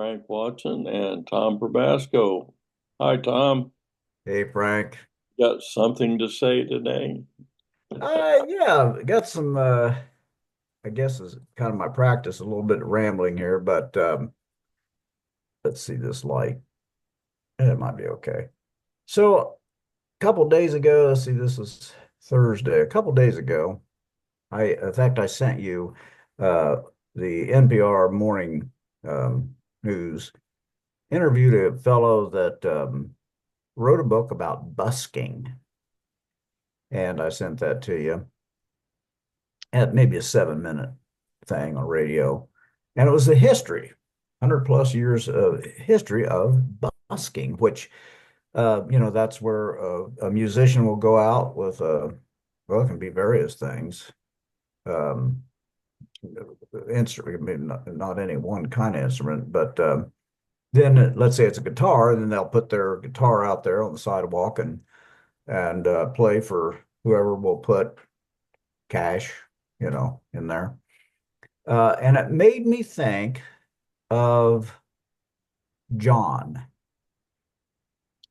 Frank Watson and Tom Probasco. Hi, Tom. Hey Frank. Got something to say today? Yeah, got some I guess is kind of my practice, a little bit of rambling here, but let's see this light. It might be okay. So a couple days ago, let's see, this is Thursday. A couple days ago, in fact I sent you uh the NPR morning news interviewed a fellow that wrote a book about busking, and I sent that to you. Had maybe a 7 minute thing on radio. And it was the history, 100 plus years of history of busking, which, that's where a musician will go out with well, it can be various things. Um, Instrument, I mean, not any one kind of instrument, but then let's say it's a guitar, and then they'll put their guitar out there on the sidewalk and play for whoever will put cash, in there. And it made me think of John.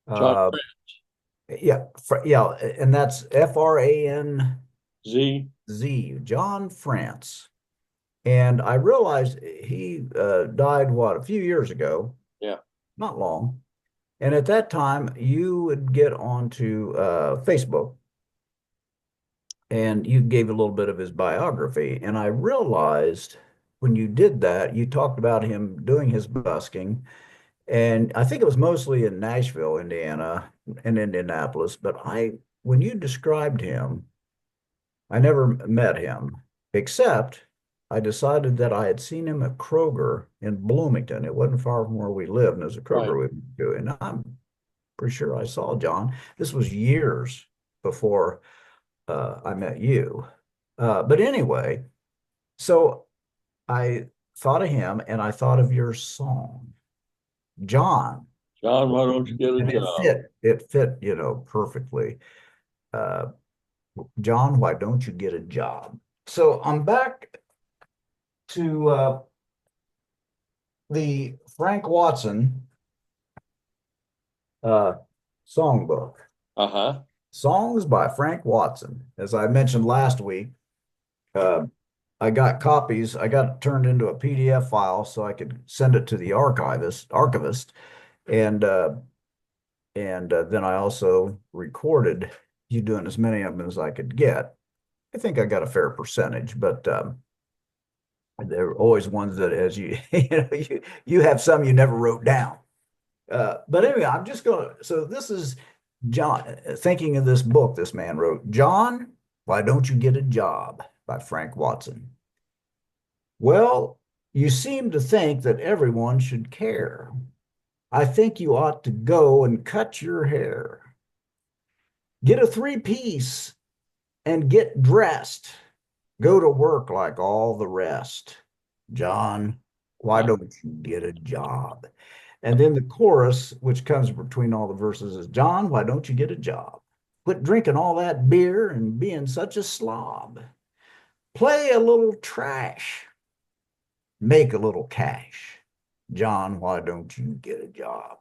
John Uh, yeah, yeah, and that's Franz, Z. John France. And I realized he died, what, a few years ago, Yeah, not long. And at that time, you would get onto Facebook and you gave a little bit of his biography. And I realized when you did that, you talked about him doing his busking. And I think it was mostly in Nashville, Indiana, and Indianapolis. But when you described him, I never met him, except I decided that I had seen him at Kroger in Bloomington. It wasn't far from where we lived, and there's a right. Kroger we went to. And I'm pretty sure I saw John. This was years before I met you. But anyway, so I thought of him and I thought of your song, John. John, why don't you get a And job? it fit, perfectly. Uh, John, why don't you get a job? So I'm back to the Frank Watson uh, songbook. Uh-huh. Songs by Frank Watson. As I mentioned last week, uh, I got copies. I got it turned into a PDF file so I could send it to the archivist, and then I also recorded you doing as many of them as I could get. I think I got a fair percentage, but there are always ones that, as you you have some you never wrote down. But anyway, I'm just going to. So this is John thinking of this book this man wrote. John, why don't you get a job? By Frank Watson. Well, you seem to think that everyone should care. I think you ought to go and cut your hair. Get a three-piece and get dressed. Go to work like all the rest. John, why Uh, don't you get a job? And then the chorus, which comes between all the verses, is John, why don't you get a job? Quit drinking all that beer and being such a slob. Play a little trash. Make a little cash. John, why don't you get a job?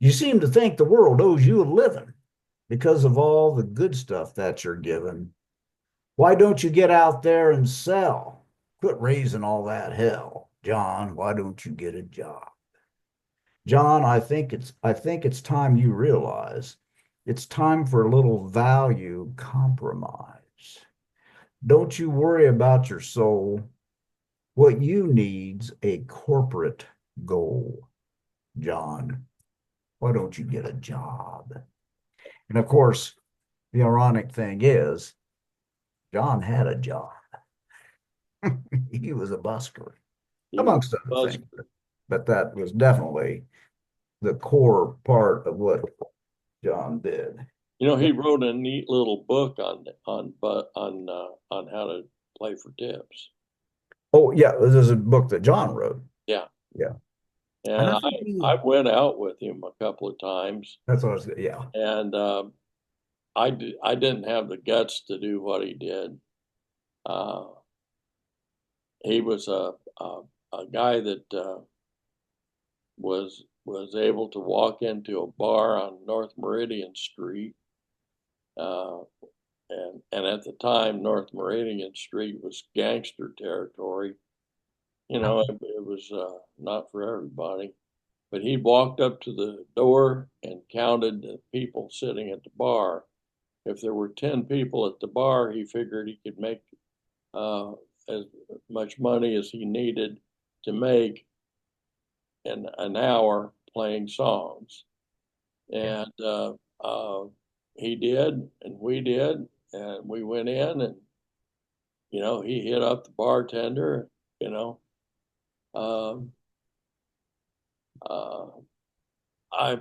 You seem to think the world owes you a living because of all the good stuff that you're given. Why don't you get out there and sell? Quit raising all that hell. John, why don't you get a job? John, I think it's time you realize it's time for a little value compromise. Don't you worry about your soul. What you need's a corporate goal. John, why don't you get a job? And of course, the ironic thing is, John had a job. He was a busker, he was amongst other buzz. things. But that was definitely the core part of what John did. He wrote a neat little book on how to play for tips. Oh, yeah, this is a book that John wrote. Yeah, Yeah. And and I I think I went out with him a couple of times, that's what I was, yeah. and I didn't have the guts to do what he did. Uh, he was a guy that was able to walk into a bar on North Meridian Street, uh, and at the time North Meridian Street was gangster territory. It was not for everybody. But he walked up to the door and counted the people sitting at the bar. If there were 10 people at the bar, he figured he could make uh, as much money as he needed to make in an hour playing songs. Yeah. And he did, and we did, and we went in, and he hit up the bartender, you know. Um, uh, I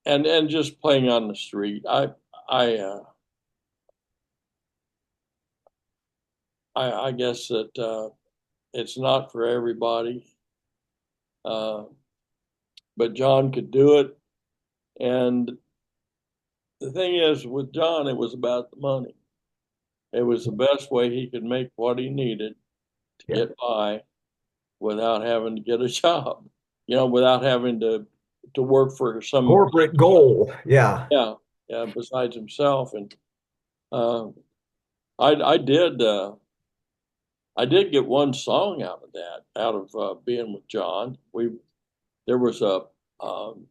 and just playing on the street. I uh, I guess that it's not for everybody, uh, but John could do it. And the thing is, with John, it was about the money. It was the best way he could make what he needed to Yeah. get by without having to get a job, without having to work for some, Corporate goal. Yeah. yeah, yeah, besides himself. And uh, I I did uh, I did get one song out of that, out of being with John. There was a um,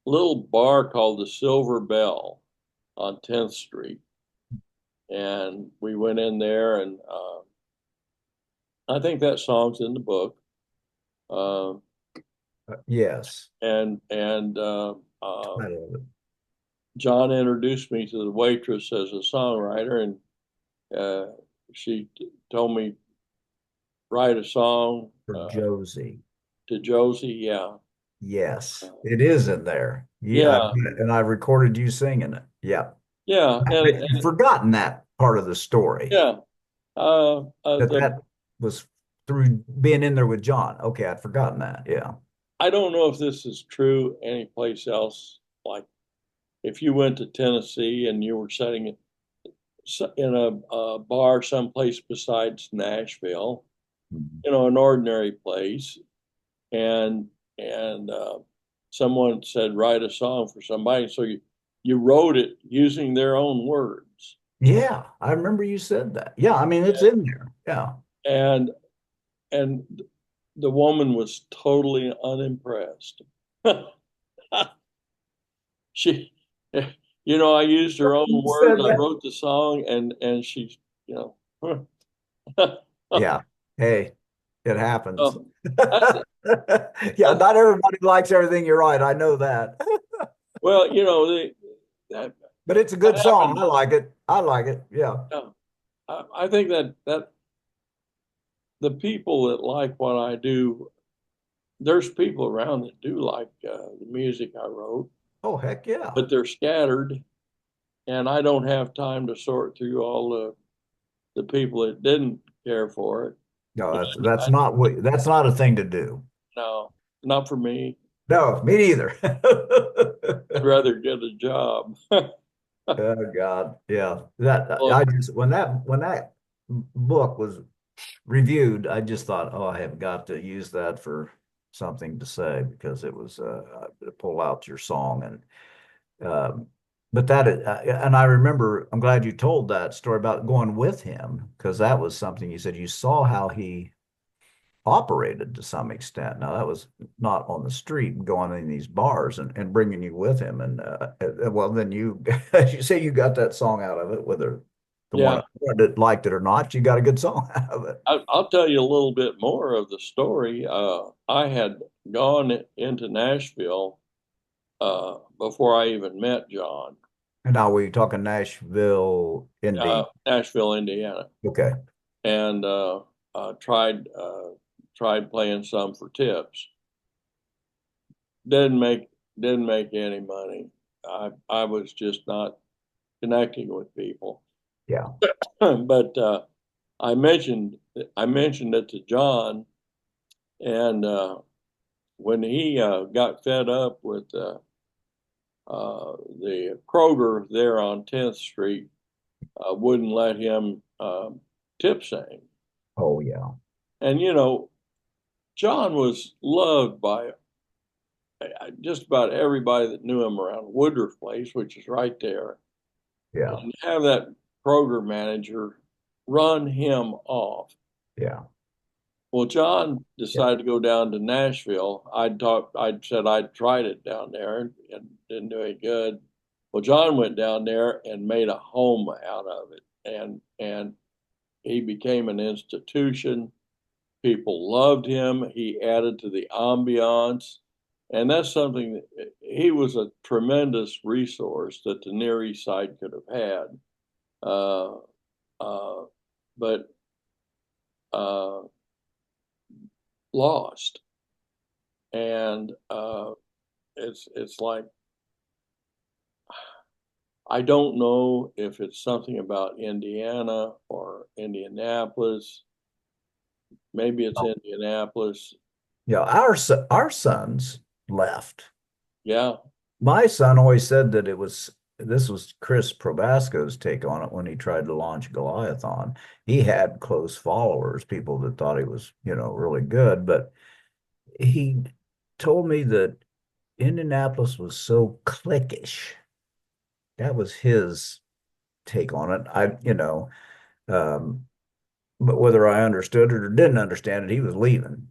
little bar called the Silver Bell on 10th Street, and we went in there, and I think that song's in the book. Uh, Yes. and I love it. John introduced me to the waitress as a songwriter, and uh, she told me write a song For Josie. to Josie. Yeah, Yes, uh, it is in there. Yeah, yeah, and I recorded you singing it. Yeah. yeah, I and, bet you've and forgotten that part of the story, yeah. that The that was through being in there with John. Okay, I'd forgotten that. Yeah. I don't know if this is true anyplace else. Like if you went to Tennessee and you were sitting in a bar someplace besides Nashville, Mhm. an ordinary place, and and someone said write a song for somebody, so you wrote it using their own words, Yeah, I remember you said that. Yeah, I mean it's in there. Yeah. and and the woman was totally unimpressed. She, I used her own You words. said I that. wrote the song, and she, you Yeah. Hey, it happens. oh, that's, Yeah, that's not everybody likes everything you write. I know that. well, that But it's a that good song. happened. I like it. I like it. Yeah. Yeah. I think that the people that like what I do, there's people around that do like the music I wrote, Oh, heck yeah. but they're scattered, and I don't have time to sort through all the people that didn't care for it. No, You that's not what that's not a thing to do. know, no, not for me. No, me neither. I'd rather get a job. Oh God. Yeah. That Well, I just when that book was reviewed, I just thought, oh, I have got to use that for something to say because it was to pull out your song um but and I remember I'm glad you told that story about going with him because that was something you said you saw how he operated to some extent. Now that was not on the street, going in these bars and bringing you with him. And well, then you, as you say, you got that song out of it, whether the one yeah, that liked it or not, you got a good song out of it. I'll tell you a little bit more of the story. I had gone into Nashville before I even met John, And now we're talking Nashville, Indy. Nashville, Indiana, Okay. and tried playing some for tips. Didn't make didn't make any money. I was just not connecting with people. Yeah. But I mentioned I mentioned it to John, and when he got fed up with the Kroger there on 10th Street, wouldn't let him tip sing. Oh, yeah. And John was loved by just about everybody that knew him around Woodruff Place, which is right there. Yeah, And have that program manager run him off. yeah, Well, John yeah. decided to go down to Nashville. I'd said I'd tried it down there and didn't do any good. Well, John went down there and made a home out of it, and he became an institution. People loved him. He added to the ambiance, and that's something that he was a tremendous resource that the Near East Side could have had. Uh, uh, but uh, lost. And it's like I don't know if it's something about Indiana or Indianapolis. Maybe it's Indianapolis. Yeah, our sons left. Yeah, My son always said that this was Chris Probasco's take on it when he tried to launch Goliathon. He had close followers, people that thought he was, really good, but he told me that Indianapolis was so cliquish. That was his take on it. Um, but whether I understood it or didn't understand it, he was leaving.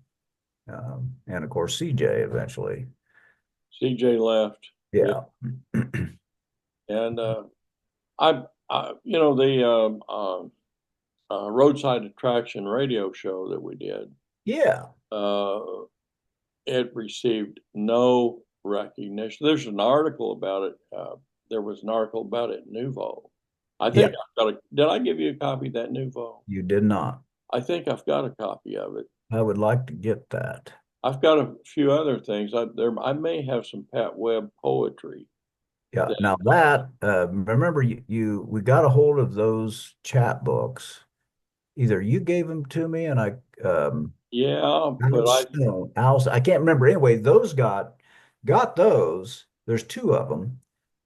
And of course, CJ eventually. CJ left. Yeah, Yeah. and the roadside attraction radio show that we did. Yeah. Uh, it received no recognition. There's an article about it. There was an article about it in Nouveau. I Yeah. think I've got a. Did I give you a copy of that Nouveau? You did not. I think I've got a copy of it. I would like to get that. I've got a few other things. I may have some Pat Webb poetry. Yeah. That, Now that remember we got a hold of those chat books. Either you gave them to me and yeah, but Alice Stone, Alice, I can't remember. Anyway, those got those. There's two of them,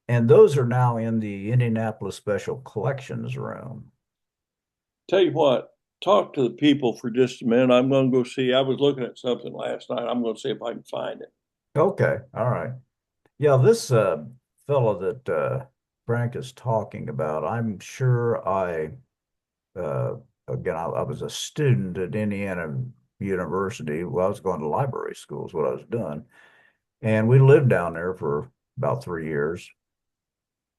and those are now in the Indianapolis Special Collections room. tell you what. Talk to the people for just a minute. I'm going to go see. I was looking at something last night. I'm going to see if I can find it. Okay. All right. Yeah, this fellow that Frank is talking about, I'm sure uh, again, I was a student at Indiana University. Well, I was going to library school is what I was doing. And we lived down there for about 3 years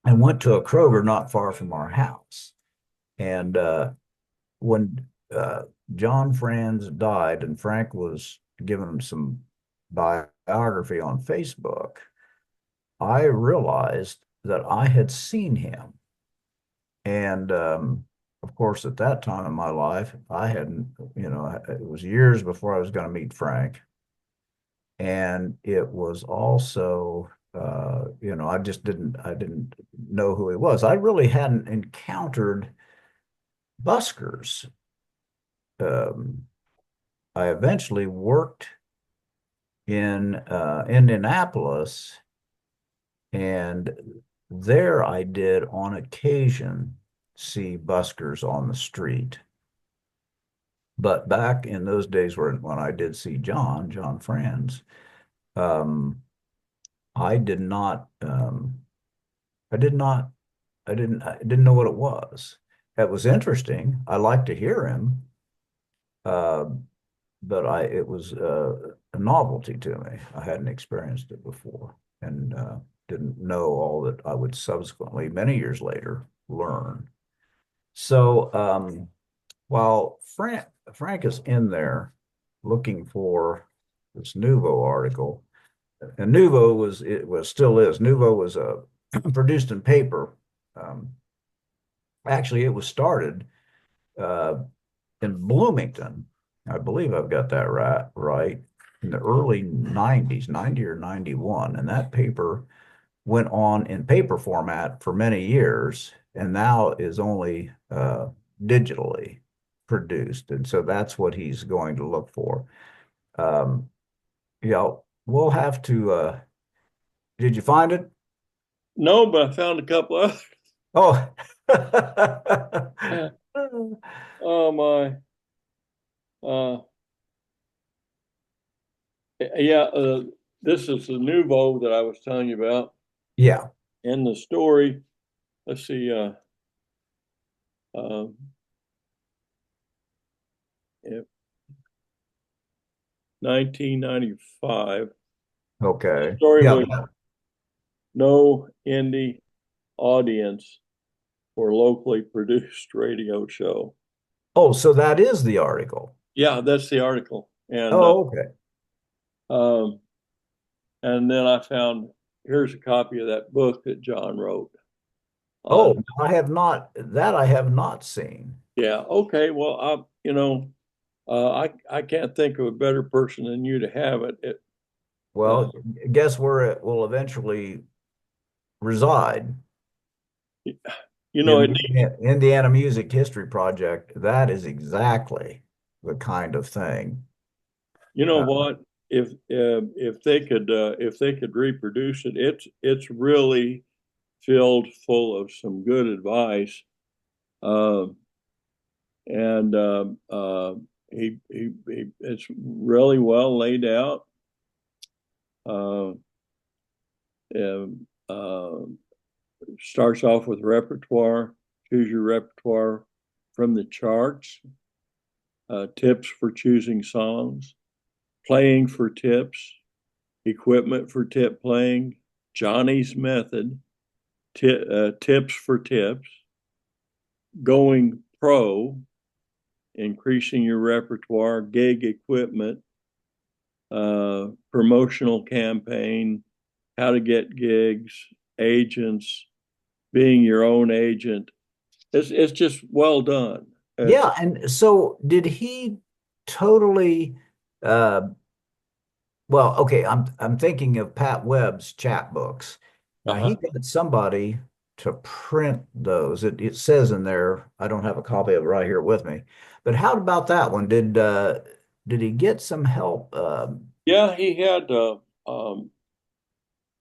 and went to a Kroger not far from our house. And when John Franz died and Frank was giving him some biography on Facebook, I realized that I had seen him. And of course, at that time in my life, I hadn't, it was years before I was going to meet Frank. And it was also, I didn't know who he was. I really hadn't encountered buskers. Um, I eventually worked in Indianapolis, and there I did on occasion see buskers on the street. But back in those days when I did see John Franz, um, I did not, I did not, I didn't know what it was. It was interesting. I liked to hear him, uh, but it was a novelty to me. I hadn't experienced it before and didn't know all that I would subsequently, many years later, learn. So while Frank is in there looking for this Nouveau article, and Nouveau was still is Nouveau was produced in paper. Um, Actually, it was started uh, in Bloomington. I believe I've got that right in the early 90s, 90 or 91. And that paper went on in paper format for many years and now is only digitally produced. And so that's what he's going to look for. Um, yeah, we'll have to. Did you find it? No, but I found a couple others. Oh, Oh my. Uh, Yeah, this is the nouveau that I was telling you about. Yeah. In the story, let's see, uh, 1995. The Okay. story Yeah. was no indie audience for locally produced radio show. Oh, so that is the article. Yeah, that's the article. Oh, okay. Um, and then I found here's a copy of that book that John wrote on. Oh, I have not seen. Yeah, okay. Well, I can't think of a better person than you to have it. Uh, Well, guess where it will eventually reside? you know, In it the Indiana Music History Project. That is exactly the kind of thing. You know Uh, what? If they could reproduce it, it's really filled full of some good advice. Um, and he it's really well laid out. Uh, um, uh, Starts off with repertoire. Choose your repertoire from the charts. Tips for choosing songs. Playing for tips. Equipment for tip playing. Johnny's method. Tips for tips. Going pro. Increasing your repertoire. Gig equipment. Promotional campaign, how to get gigs, agents, being your own agent. It's just well done. It's yeah, and so did he totally uh well, okay, I'm thinking of Pat Webb's chapbooks. Now he uh-huh. got somebody to print those. It says in there, I don't have a copy of it right here with me. But how about that one? Did he get some help? Yeah, he had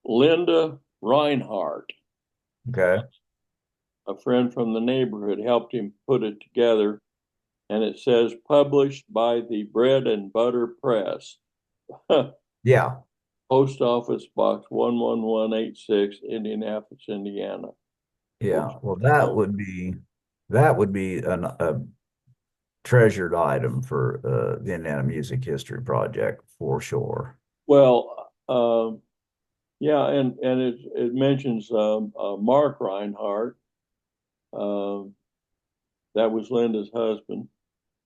Linda Reinhardt, Okay. a friend from the neighborhood, helped him put it together, and it says published by the Bread and Butter Press, Yeah. Post Office Box 11186, Indianapolis, Indiana. Which, Yeah. Well, uh, that would be a treasured item for the Indiana Music History Project for sure. well, yeah, and it mentions Mark Reinhardt. Um, that was Linda's husband,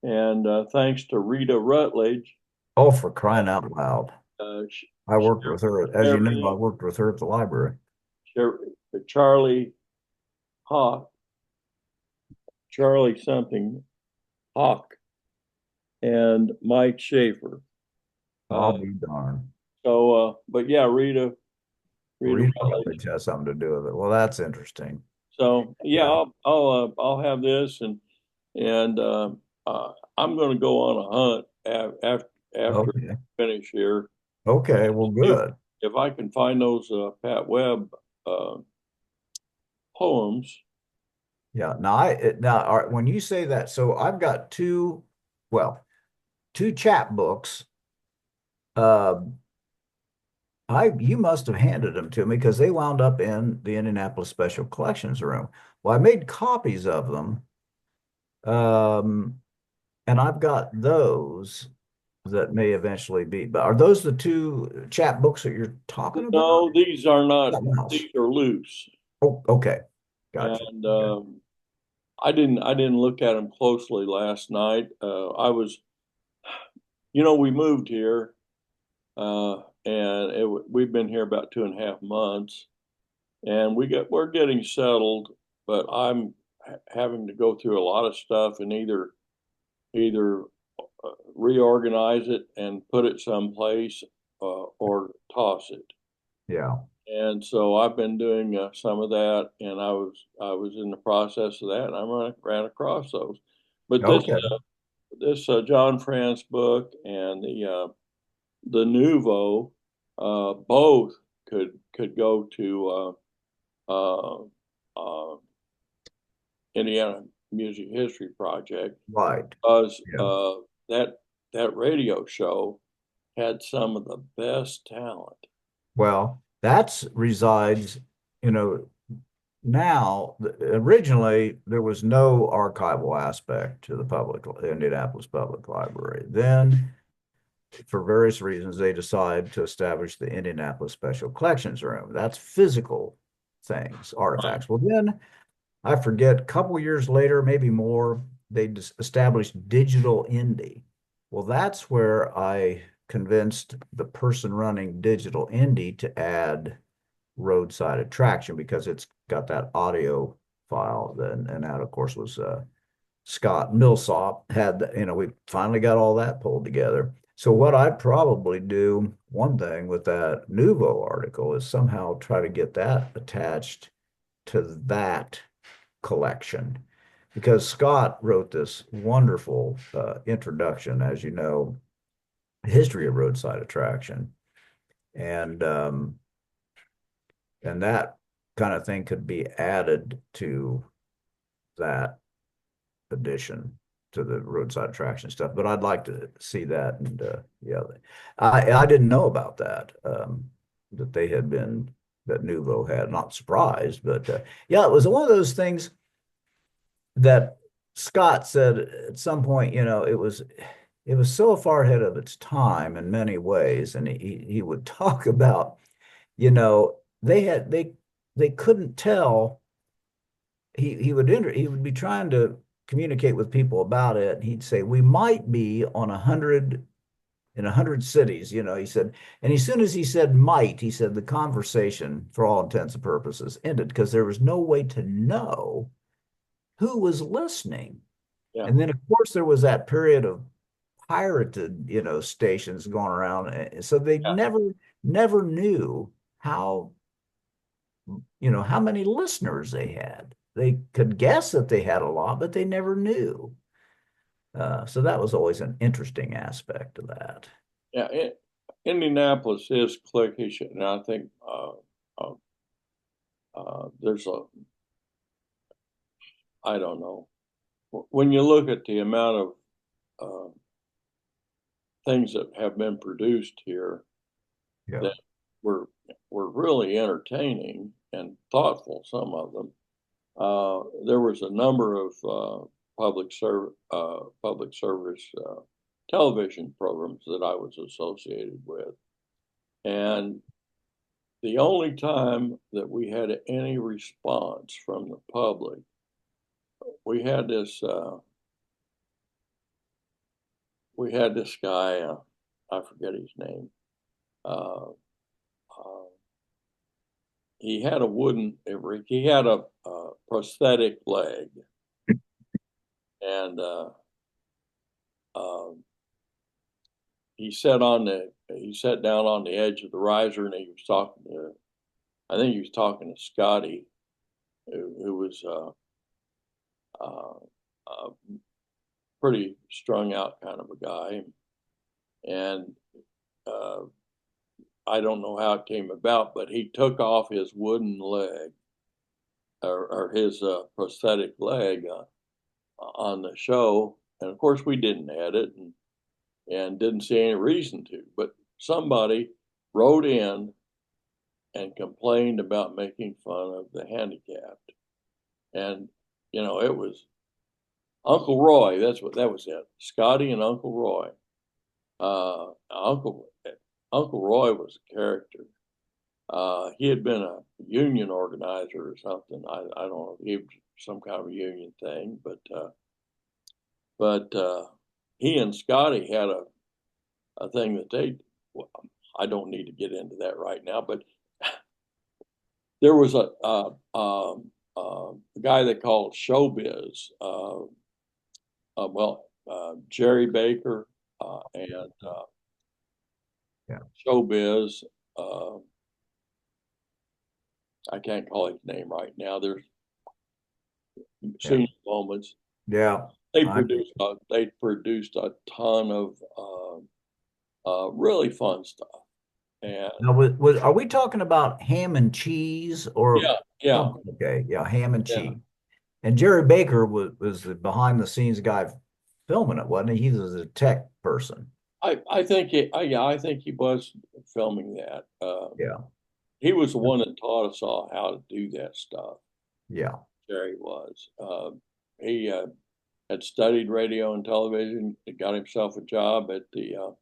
and thanks to Rita Rutledge, Oh, for crying out loud. uh, I worked with her, as you know, I Sherry, worked with her at the library. Charlie Hawk, Charlie something Hawk, and Mike Schaefer. Uh, I'll be darned. but yeah, Rita Rita Rutledge. Rutledge has something to do with it. Well, that's interesting. So yeah, Yeah. I'll have this, and I'm going to go on a hunt after Okay. I finish here. Okay. Well, If good. if I can find those Pat Webb uh, poems. Yeah. Now, all right, when you say that, so I've got well, two chapbooks. Uh, you must have handed them to me because they wound up in the Indianapolis Special Collections room. Well, I made copies of them. Um, and I've got those that may eventually be, but are those the two chapbooks that you're talking about? No, these are not. Something else. These are loose, Oh, okay. Gotcha. and Okay. I didn't look at them closely last night. I was, we moved here, and we've been here about 2.5 months, and we're getting settled, but I'm having to go through a lot of stuff and either reorganize it and put it someplace, or toss it. Yeah. And so I've been doing some of that, and I was in the process of that, and ran across those. But Okay. this John France book and the Nouveau, both could go to uh, uh, Indiana Music History Project, Right. because Yeah. that radio show had some of the best talent. Well, that's resides, you know, now originally there was no archival aspect to the public Indianapolis Public Library. Then, for various reasons, they decided to establish the Indianapolis Special Collections Room. That's physical things, Right. artifacts. Well, then I forget, a couple years later, maybe more, they established Digital Indy. Well, that's where I convinced the person running Digital Indy to add roadside attraction because it's got that audio file. And that, of course, was Scott Millsop had, we finally got all that pulled together. So what I'd probably do, one thing with that Nouveau article is somehow try to get that attached to that collection because Scott wrote this wonderful introduction, as you know, history of roadside attraction, and and that kind of thing could be added to that addition to the roadside attraction stuff. But I'd like to see that, and yeah, I didn't know about that that they had been that Nouveau had. Not surprised, but yeah, it was one of those things that Scott said at some point, it was so far ahead of its time in many ways, and he would talk about, they had they couldn't tell. He would be trying to communicate with people about it. And he'd say we might be on 100 in 100 cities. He said, and as soon as he said might, he said the conversation, for all intents and purposes, ended because there was no way to know who was listening. Yeah. And then, of course, there was that period of pirated, stations going around. So they Yeah. never knew how, how many listeners they had. They could guess that they had a lot, but they never knew. So that was always an interesting aspect of that. Yeah. Indianapolis is cliquish, and I think uh, there's I don't know. When you look at the amount of things that have been produced here Yeah. that were were really entertaining and thoughtful, some of them. There was a number of public service television programs that I was associated with, and the only time that we had any response from the public, we had this guy, I forget his name. Uh, uh, he had a he had a prosthetic leg, and um, he sat down on the edge of the riser, and he was talking to, I think he was talking to Scotty, who was a pretty strung out kind of a guy, and uh, I don't know how it came about, but he took off his wooden leg, or his prosthetic leg, on the show, and of course we didn't edit and didn't see any reason to, but somebody wrote in and complained about making fun of the handicapped. And, it was Uncle Roy. That's what that was it. Scotty and Uncle Roy. Uncle Roy was a character. He had been a union organizer or something. I don't know. He was some kind of a union thing, but he and Scotty had a thing that well, I don't need to get into that right now, but there was a guy they called Showbiz. Jerry Baker and Yeah. Showbiz. Uh, I can't call his name right now. There's Yeah. senior moments. Yeah. I, They produced a ton of really fun stuff. And now, are we talking about ham and cheese or yeah, yeah, something? Okay. Yeah. Ham and yeah, cheese. And Jerry Baker was the behind the scenes guy filming it, wasn't he? He was a tech person. I think yeah, I think he was filming that. Yeah, He was the one that taught us all how to do that stuff. yeah, Jerry was. He had studied radio and television. He got himself a job at the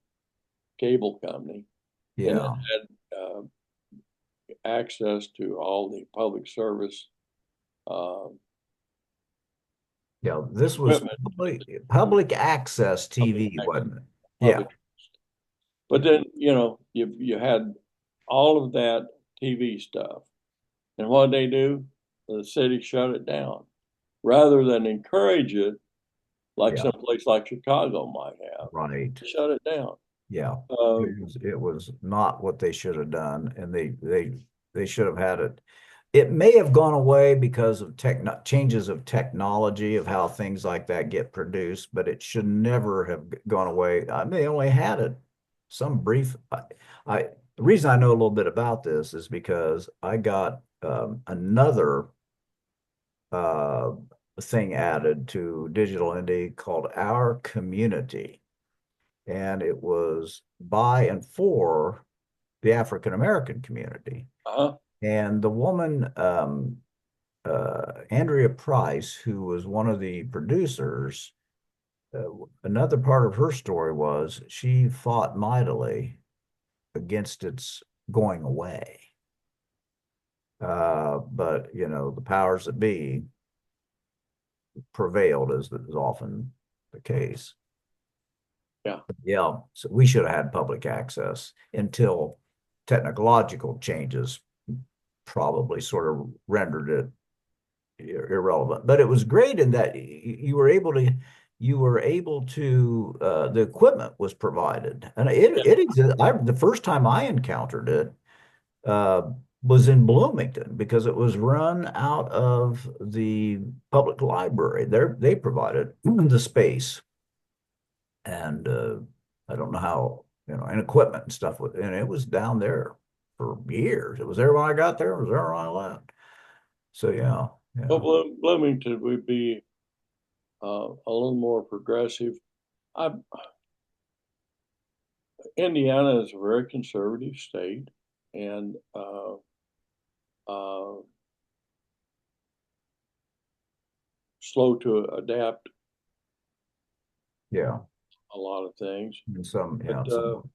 cable company, and then yeah, had access to all the public service uh, yeah. This was equipment. public access Public TV, access, wasn't it? Yeah, public. But then you had all of that TV stuff, and what they do, the city shut it down rather than encourage it like yeah, some place like Chicago might have. right. Shut it down. Yeah, Um, it was not what they should have done, and they should have had it. It may have gone away because of changes of technology of how things like that get produced, but it should never have gone away. I mean, they only had it some brief. I the reason I know a little bit about this is because I got another uh, thing added to Digital Indie called Our Community, and it was by and for the African American community. uh-huh. And the woman, Andrea Price, who was one of the producers, uh, another part of her story was she fought mightily against its going away. But the powers that be prevailed, as is often the case. Yeah. Yeah, so we should have had public access until technological changes probably sort of rendered it irrelevant. But it was great in that you were able to the equipment was provided, and it existed. The first time I encountered it uh, was in Bloomington because it was run out of the public library. They provided the space, and I don't know how, and equipment and stuff and it was down there for years. It was there when I got there. It was there when I left. So yeah, Well, yeah, Bloomington would be a little more progressive. I, Indiana is a very conservative state, and uh, slow to adapt yeah. a lot of things. And some, But yeah, some,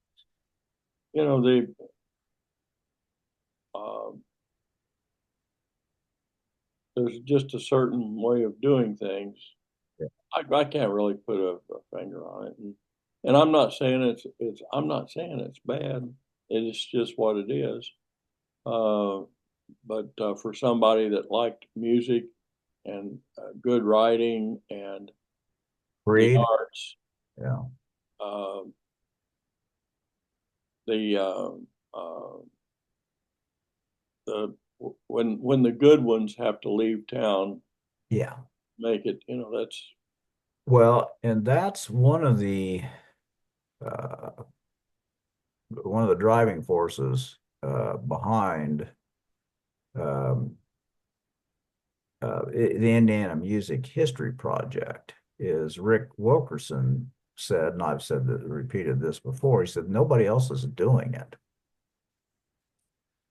they uh, there's just a certain way of doing things. yeah, I can't really put a finger on it, and I'm not saying I'm not saying it's bad. It's just what it is. Uh, but for somebody that liked music and good writing and the creative, arts, yeah, uh, the the when the good ones have to leave town, yeah. make it. That's Well, and that's uh, one of the driving forces behind um, the Indiana Music History Project is Rick Wilkerson said, and I've said that repeated this before. He said nobody else is doing it.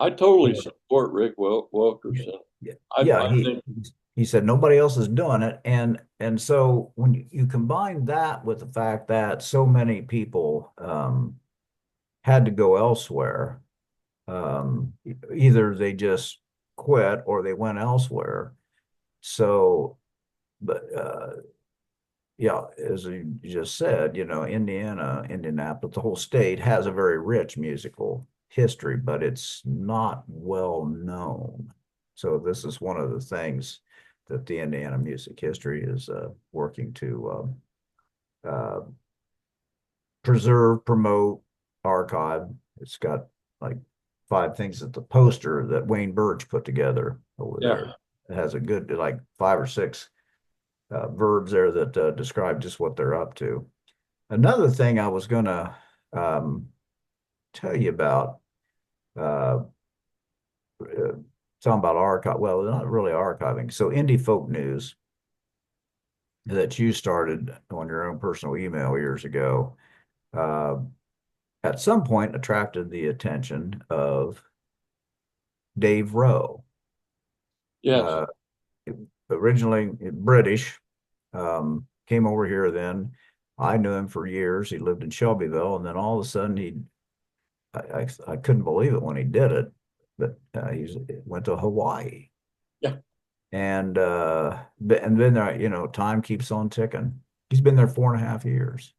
I totally Yeah. support Rick Yeah, Wilkerson. yeah, I yeah. think He said nobody else is doing it, and so when you combine that with the fact that so many people had to go elsewhere, either they just quit or they went elsewhere. So, but yeah, as you just said, Indianapolis, the whole state has a very rich musical history, but it's not well known. So this is one of the things that the Indiana Music History is working to uh, preserve, promote, archive. It's got like 5 things that the poster that Wayne Birch put together over yeah. there. It has a good like 5 or 6 verbs there that describe just what they're up to. Another thing I was going to um, tell you about, uh, talking about archive. Well, not really archiving. So, Indie Folk News that you started on your own personal email years ago. uh, at some point attracted the attention of Dave Rowe, Yes. uh, originally British, came over here then. I knew him for years. He lived in Shelbyville, and then all of a sudden I couldn't believe it when he did it, but he went to Hawaii. Yeah. And then time keeps on ticking. He's been there 4.5 years.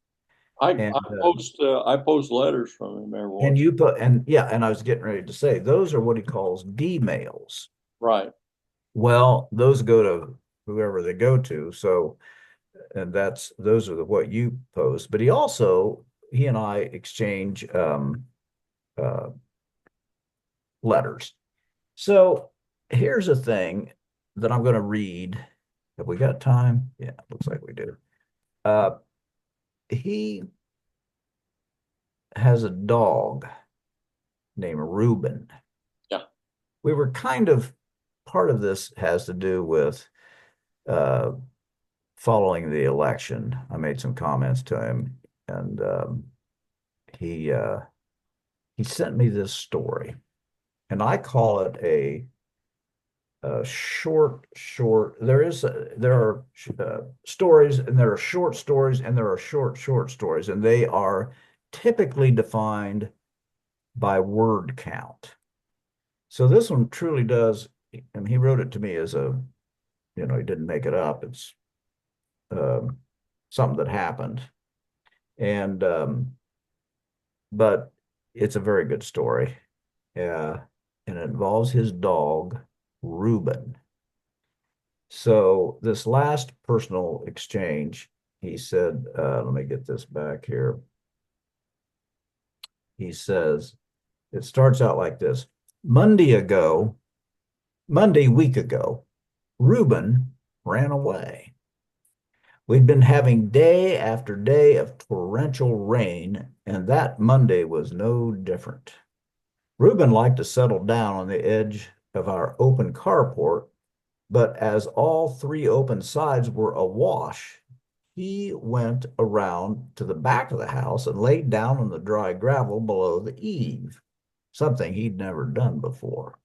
And I post letters from him every and once. you put and yeah, and I was getting ready to say those are what he calls D mails. Right. Well, those go to whoever they go to. So, and those are what you post. But he and I exchange uh, letters. So here's a thing that I'm going to read. Have we got time? Yeah, looks like we do. Uh, he has a dog named Reuben. Yeah. We were kind of part of this has to do with uh, following the election. I made some comments to him, and he uh, he sent me this story, and I call it a short. There are stories, and there are short stories, and there are short stories, and they are typically defined by word count. So this one truly does, and he wrote it to me as he didn't make it up. It's um, something that happened, and but it's a very good story. And it involves his dog, Reuben. So this last personal exchange, he said, let me get this back here. He says, it starts out like this. Monday week ago, Reuben ran away. We'd been having day after day of torrential rain, and that Monday was no different. Reuben liked to settle down on the edge of our open carport, but as all three open sides were awash, he went around to the back of the house and laid down on the dry gravel below the eave, something he'd never done before.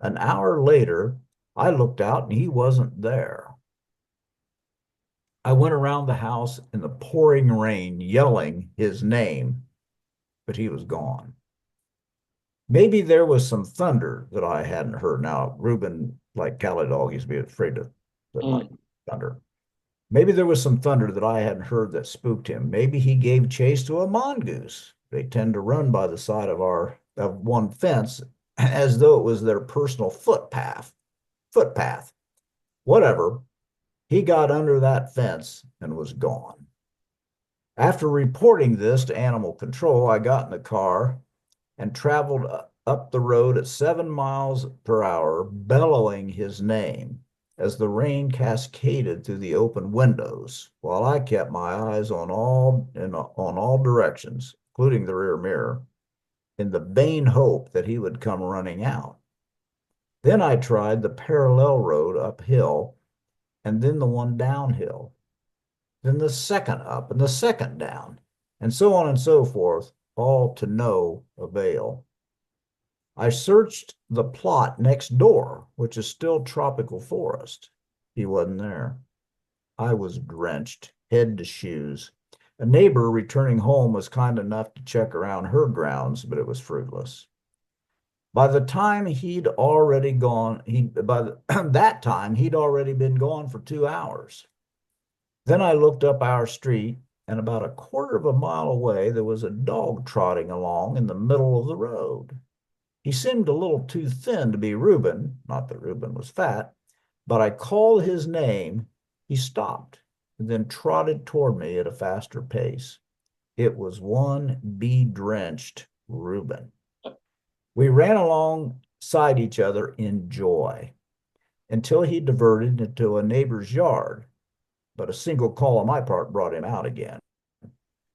An hour later, I looked out and he wasn't there. I went around the house in the pouring rain, yelling his name, but he was gone. Maybe there was some thunder that I hadn't heard. Now, Reuben, like Cali Dog, used to be afraid of like Mm. thunder. Maybe there was some thunder that I hadn't heard that spooked him. Maybe he gave chase to a mongoose. They tend to run by the side of one fence as though it was their personal footpath. Footpath. Whatever. He got under that fence and was gone. After reporting this to animal control, I got in the car and traveled up the road at 7 miles per hour, bellowing his name as the rain cascaded through the open windows, while I kept my eyes on all directions, including the rear mirror, in the vain hope that he would come running out. Then I tried the parallel road uphill, and then the one downhill, then the second up and the second down, and so on and so forth, all to no avail. I searched the plot next door, which is still tropical forest. He wasn't there. I was drenched, head to shoes. A neighbor returning home was kind enough to check around her grounds, but it was fruitless. By the time he'd already gone, that time he'd already been gone for 2 hours. Then I looked up our street, and about a quarter of a mile away there was a dog trotting along in the middle of the road. He seemed a little too thin to be Reuben, not that Reuben was fat, but I called his name. He stopped and then trotted toward me at a faster pace. It was one bedrenched Reuben. We ran alongside each other in joy until he diverted into a neighbor's yard, but a single call on my part brought him out again.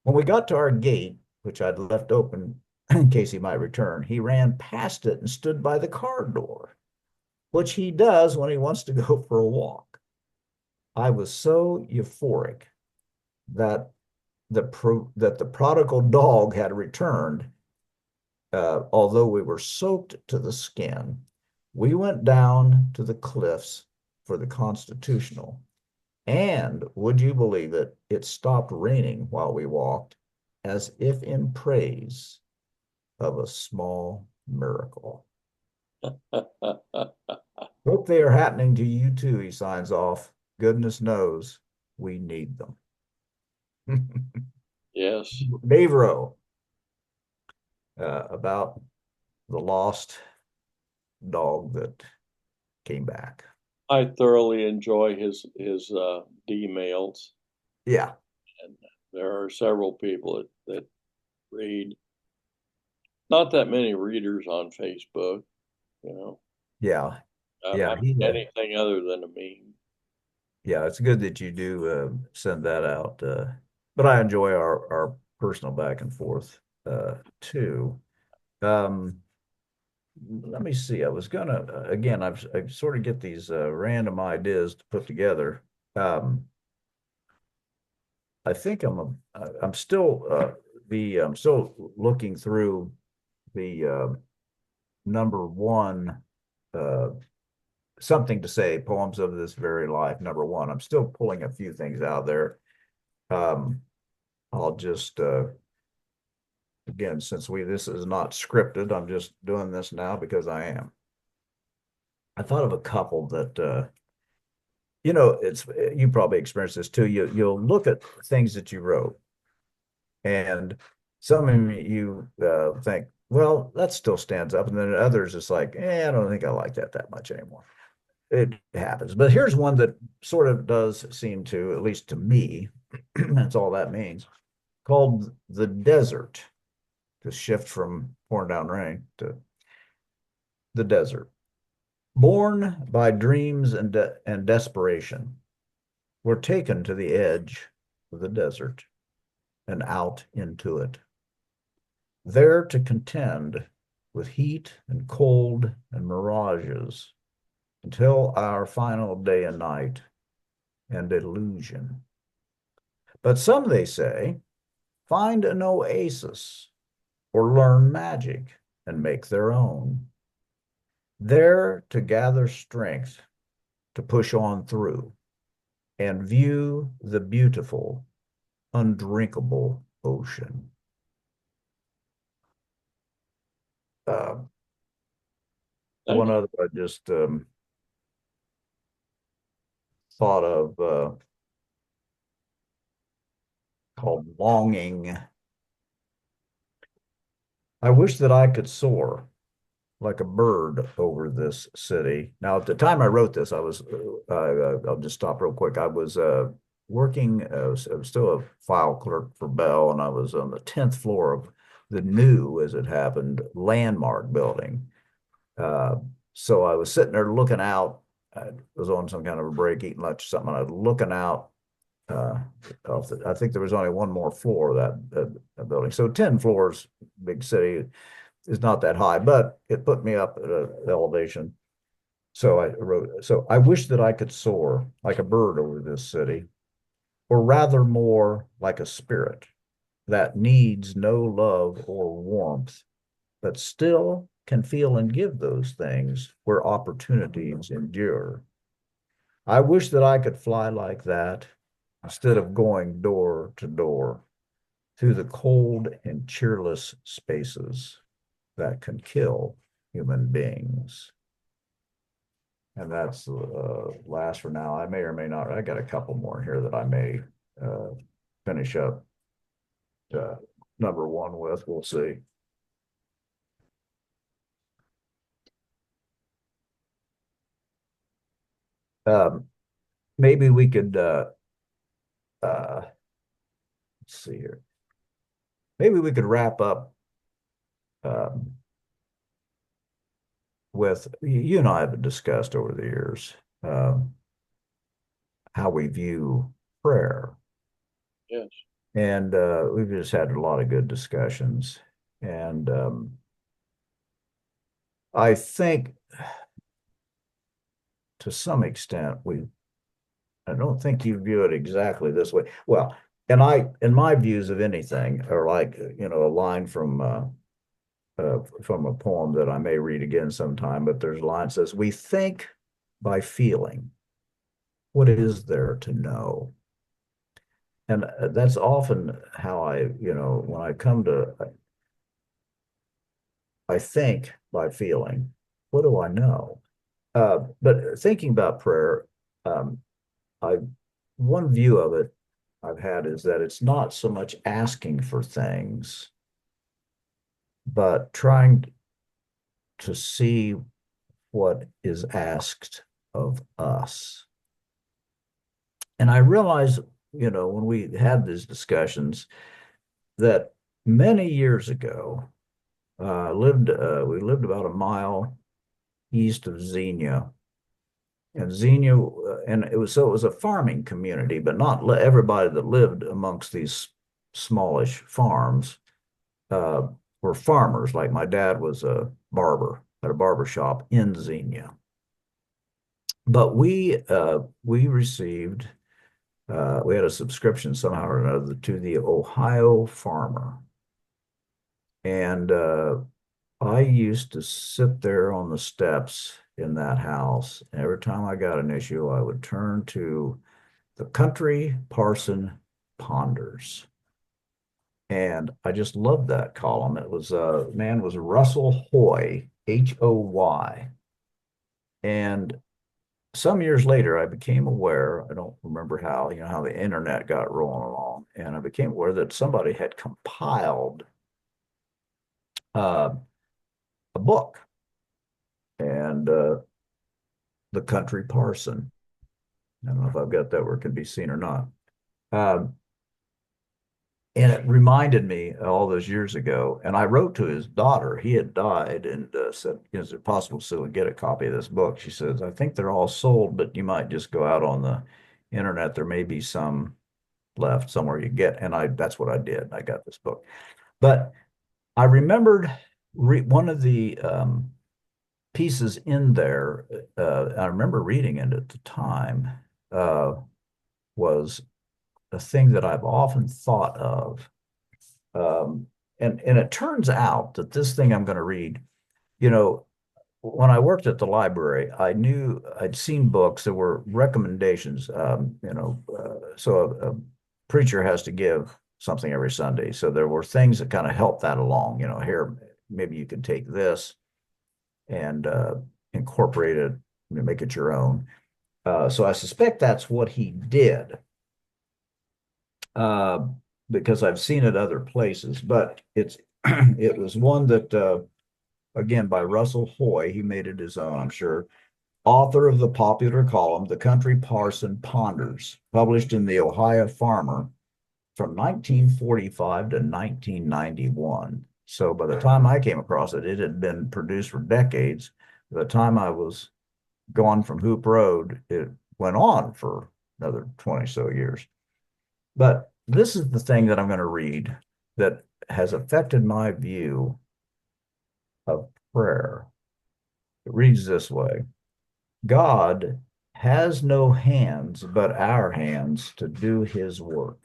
When we got to our gate, which I'd left open in case he might return, he ran past it and stood by the car door, which he does when he wants to go for a walk. I was so euphoric that that the prodigal dog had returned, although we were soaked to the skin. We went down to the cliffs for the constitutional. And would you believe it? It stopped raining while we walked, as if in praise of a small miracle. Hope they are happening to you too, he signs off. Goodness knows we need them. Yes, Dave Rowe, about the lost dog that came back. I thoroughly enjoy his D-mails, Yeah, and there are several people that read. Not that many readers on Facebook, you know. yeah, yeah. I mean, anything other than a meme. Yeah, it's good that you do send that out. But I enjoy our personal back and forth too. Um, Let me see. I was gonna again. I sort of get these random ideas to put together. Um, I think I'm still I'm still looking through the number one uh, something to say poems of this very life. Number one. I'm still pulling a few things out there. Um, I'll just again, since we this is not scripted, I'm just doing this now because I am. I thought of a couple that it's you probably experienced this too. You'll look at things that you wrote, and some of you think, well, that still stands up, and then others it's like, I don't think I like that much anymore. It happens, but here's one that sort of does seem to, at least to me, that's all that means. Called the desert. To shift from pouring down rain to the desert. Born by dreams and desperation, we're taken to the edge of the desert and out into it, there to contend with heat and cold and mirages until our final day and night and illusion. But some, they say, find an oasis or learn magic and make their own, there to gather strength to push on through and view the beautiful, undrinkable ocean. Uh, Thank One you. other I just thought of called Longing. I wish that I could soar like a bird over this city. Now, at the time I wrote this, I'll just stop real quick. I was working, I was still a file clerk for Bell, and I was on the 10th floor of the new, as it happened, Landmark building. Uh, so I was sitting there looking out. I was on some kind of a break, eating lunch or something. And I was looking out. Uh, I think there was only one more floor of that building. So 10 floors, big city, is not that high, but it put me up at an elevation. So I wrote, so I wish that I could soar like a bird over this city, or rather more like a spirit that needs no love or warmth, but still can feel and give those things where opportunities endure. I wish that I could fly like that instead of going door to door through the cold and cheerless spaces that can kill human beings. And that's last for now. I may or may not. I got a couple more here that I may uh, finish up uh, number one with. We'll see. Um, Maybe we could let's see here. Maybe we could wrap up um, with you and I have discussed over the years how we view prayer, Yes. and we've just had a lot of good discussions. And I think to some extent I don't think you view it exactly this way. Well, and in my views of anything are like, a line from a poem that I may read again sometime, but there's a line that says, "We think by feeling. What is there to know?" And that's often how when I come to, I think by feeling. What do I know? But thinking about prayer, um, I one view of it I've had is that it's not so much asking for things, but trying to see what is asked of us. And I realize, when we had these discussions, that many years ago, we lived about a mile east of Xenia, and Xenia, and it was a farming community, but not everybody that lived amongst these smallish farms uh, were farmers. Like my dad was a barber at a barber shop in Xenia, but we received we had a subscription somehow or another to the Ohio Farmer, and I used to sit there on the steps in that house. And every time I got an issue, I would turn to the Country Parson Ponders. And I just loved that column. It was man was Russell Hoy, Hoy. And some years later, I became aware, I don't remember how, how the internet got rolling along, and I became aware that somebody had compiled uh, a book, and The Country Parson. I don't know if I've got that where it can be seen or not. Um, and it reminded me all those years ago. And I wrote to his daughter. He had died, and said, "Is it possible to get a copy of this book?" She says, "I think they're all sold, but you might just go out on the internet. There may be some left somewhere you get." And that's what I did. I got this book. But I remembered one of the pieces in there. I remember reading it at the time. Uh, was a thing that I've often thought of. Um, and it turns out that this thing I'm going to read, you know, when I worked at the library, I knew I'd seen books that were recommendations. So a preacher has to give something every Sunday. So there were things that kind of helped that along. Here, maybe you could take this and incorporate it, make it your own. So I suspect that's what he did, uh, because I've seen it other places. But it was one that again by Russell Hoy. He made it his own, I'm sure. Author of the popular column, The Country Parson Ponders, published in the Ohio Farmer from 1945 to 1991. So by the time I came across it, it had been produced for decades. By the time I was gone from Hoop Road, it went on for another 20 so years. But this is the thing that I'm going to read that has affected my view of prayer. It reads this way: God has no hands but our hands to do his work,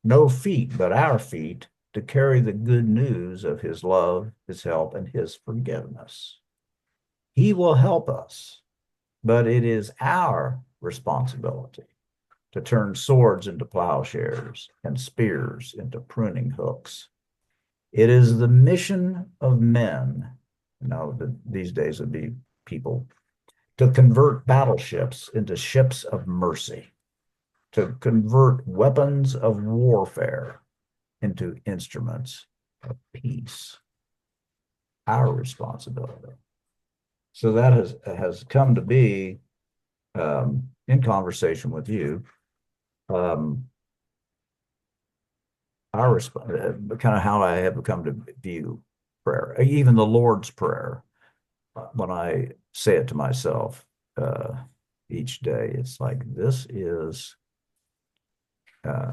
no feet but our feet to carry the good news of his love, his help, and his forgiveness. He will help us, but it is our responsibility to turn swords into plowshares and spears into pruning hooks. It is the mission of men, these days would be people, to convert battleships into ships of mercy, to convert weapons of warfare into instruments of peace. Our responsibility. So that has come to be, in conversation with you, um, kind of how I have come to view prayer, even the Lord's Prayer. When I say it to myself each day, it's like this is uh,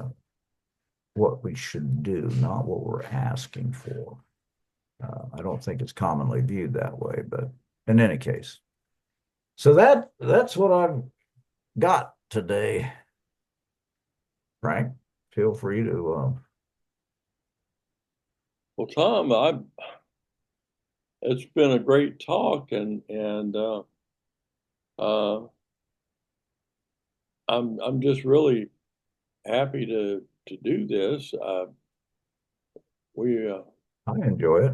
what we should do, not what we're asking for. I don't think it's commonly viewed that way, but in any case, so that's what I've got today, Frank. feel free to. Well, Tom, it's been a great talk, and uh, I'm just really happy to do this. We I enjoy it.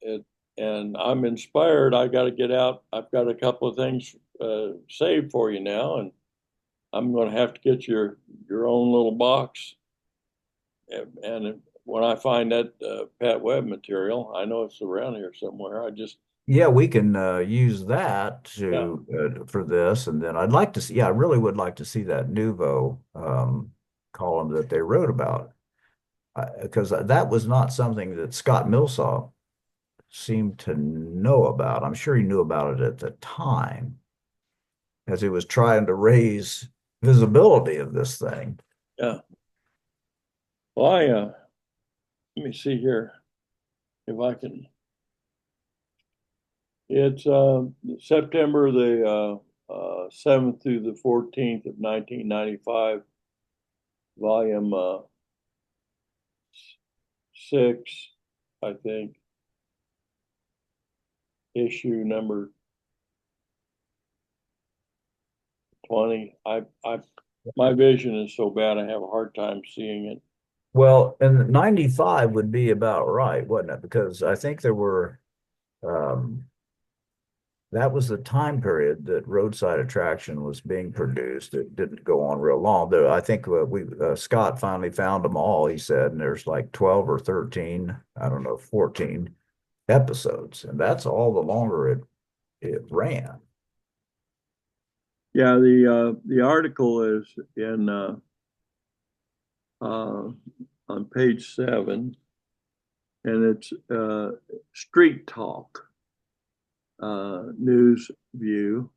it, and I'm inspired. I got to get out. I've got a couple of things saved for you now, and I'm going to have to get your own little box. And when I find that Pat Webb material, I know it's around here somewhere. I just Yeah, we can use that yeah to for this, and then I'd like to see. Yeah, I really would like to see that Nouveau column that they wrote about, because that was not something that Scott Millsaw seemed to know about. I'm sure he knew about it at the time, as he was trying to raise visibility of this thing. yeah. Well, let me see here if I can. It's September the 7th through the 14th of 1995, volume 6, I think, issue number 20. My vision is so bad I have a hard time seeing it. Well, and 95 would be about right, wouldn't it? Because I think there were um, that was the time period that roadside attraction was being produced. It didn't go on real long. Though I think we Scott finally found them all. He said, and there's like 12 or 13, I don't know, 14 episodes, and that's all the longer it ran. Yeah, the article is in uh, on page 7, and it's Street Talk news view.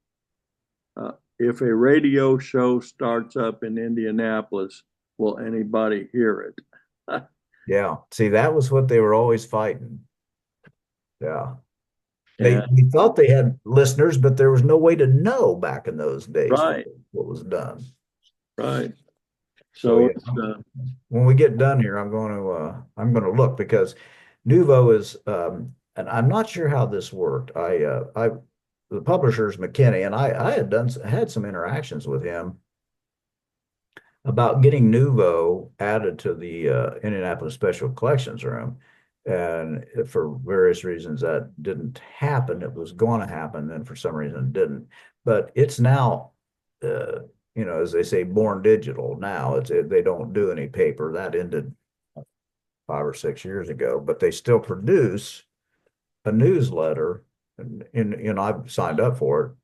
If a radio show starts up in Indianapolis, will anybody hear it? Yeah, see, that was what they were always fighting. Yeah, they And thought they had listeners, but there was no way to know back in those days right, what was done. right. So So yeah, it's when we get done here, I'm going to look because Nuvo is and I'm not sure how this worked. I the publisher's McKinney, and I had some interactions with him about getting Nuvo added to the Indianapolis Special Collections Room. And for various reasons, that didn't happen. It was going to happen, and for some reason, it didn't. But it's now, uh, as they say, born digital now. They don't do any paper. That ended 5 or 6 years ago, but they still produce a newsletter, and I've signed up for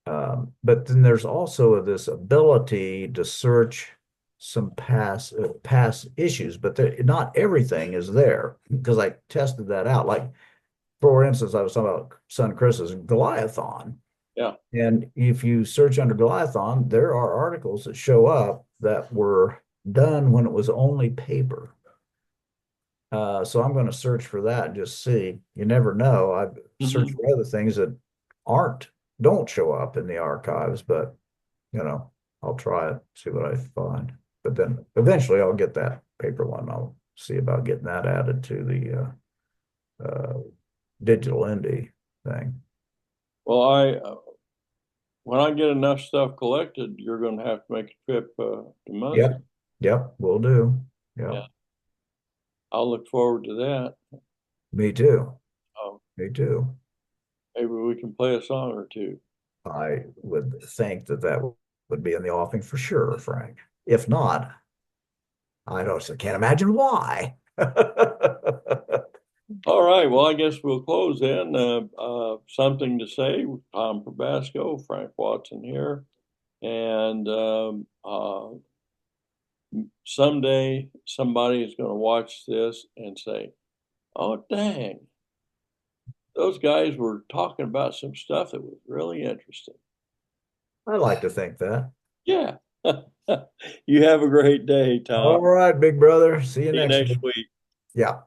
it. But then there's also this ability to search some past issues, but not everything is there because I tested that out. Like for instance, I was talking about son Chris's Goliathon, yeah. and if you search under Goliathon, there are articles that show up that were done when it was only paper. So I'm going to search for that and just see. You never know. I've searched Hmm. for other things that aren't don't show up in the archives, but you know, I'll try it, see what I find. But then eventually I'll get that paper one. I'll see about getting that added to the digital indie thing. Well, when I get enough stuff collected, you're going to have to make a trip to Muncie. Yep. Yep. Will do. Yep. Yeah, I'll look forward to that. Me too. Um, Me too. Maybe we can play a song or two. I would think that would be in the offing for sure, Frank. If not, I can't imagine why. All right. Well, I guess we'll close then. Something to say. Tom Probasco, Frank Watson here, and someday somebody is going to watch this and say, "Oh, dang, those guys were talking about some stuff that was really interesting." I like to think that. Yeah. You have a great day, Tom. All right, big brother. See you See you next next week. week. Yeah.